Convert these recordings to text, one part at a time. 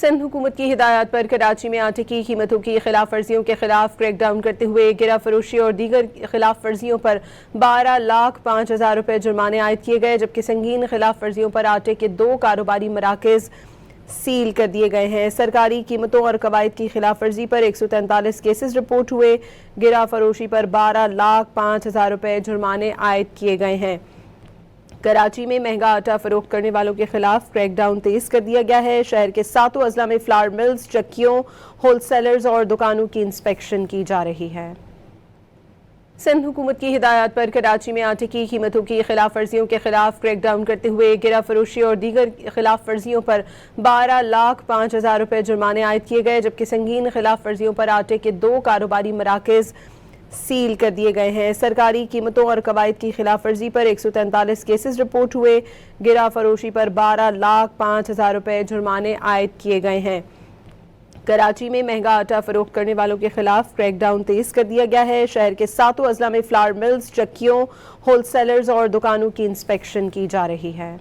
सिंध हुकूमत की हिदायत पर कराची में आटे की कीमतों की खिलाफ वर्जियों के खिलाफ क्रैकडाउन करते हुए गिरा फरोशी और दीगर खिलाफ वर्जियों पर 12,05,000 रुपए जुर्माने आयद किए गए, जबकि संगीन खिलाफ वर्जियों पर आटे के 2 कारोबारी मराकज़ सील कर दिए गए हैं। सरकारी कीमतों और कवायद की खिलाफ वर्जी पर 143 केसेस रिपोर्ट हुए। गिरा फरोशी पर 12,05,000 रुपए जुर्माने आयद किए गए हैं। कराची में महंगा आटा फरोख्त करने वालों के खिलाफ क्रैकडाउन तेज कर दिया गया है। शहर के 7 अजला में फ्लावर मिल्स, चक्कियों, होलसेलर्स और दुकानों की इंस्पेक्शन की जा रही है। सिंध हुकूमत की हिदायत पर कराची में आटे की कीमतों की खिलाफ वर्जियों के खिलाफ क्रैकडाउन करते हुए गिरा फरोशी और दीगर खिलाफ वर्जियों पर 12,05,000 रुपए जुर्माने आयद किए गए, जबकि संगीन खिलाफ वर्जियों पर आटे के 2 कारोबारी मराकज़ सील कर दिए गए हैं। सरकारी कीमतों और कवायद की खिलाफ वर्जी पर 143 केसेस रिपोर्ट हुए। गिरा फरोशी पर 12,05,000 रुपए जुर्माने आयद किए गए हैं। कराची में महंगा आटा फरोख्त करने वालों के खिलाफ क्रैकडाउन तेज कर दिया गया है। शहर के 7 अजला में फ्लावर मिल्स, चक्कियों, होलसेलर्स और दुकानों की इंस्पेक्शन की जा रही है।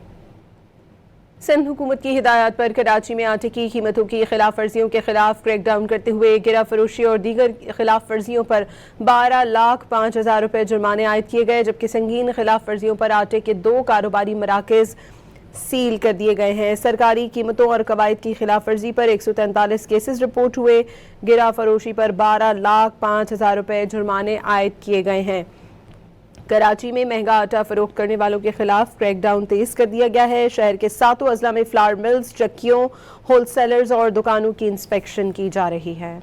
सिंध हुकूमत की हिदायत पर कराची में आटे की कीमतों की खिलाफ वर्जियों के खिलाफ क्रैकडाउन करते हुए गिरा फरोशी और दीगर खिलाफ वर्जियों पर 12,05,000 रुपए जुर्माने आयद किए गए, जबकि संगीन खिलाफ वर्जियों पर आटे के 2 कारोबारी मराकज़ सील कर दिए गए हैं। सरकारी कीमतों और कवायद की खिलाफ वर्जी पर 143 केसेस रिपोर्ट हुए। गिरा फरोशी पर 12,05,000 रुपए जुर्माने आयद किए गए हैं। कराची में महंगा आटा फरोख्त करने वालों के खिलाफ क्रैकडाउन तेज कर दिया गया है। शहर के 7 अजला में फ्लावर मिल्स, चक्कियों, होलसेलर्स और दुकानों की इंस्पेक्शन की जा रही है।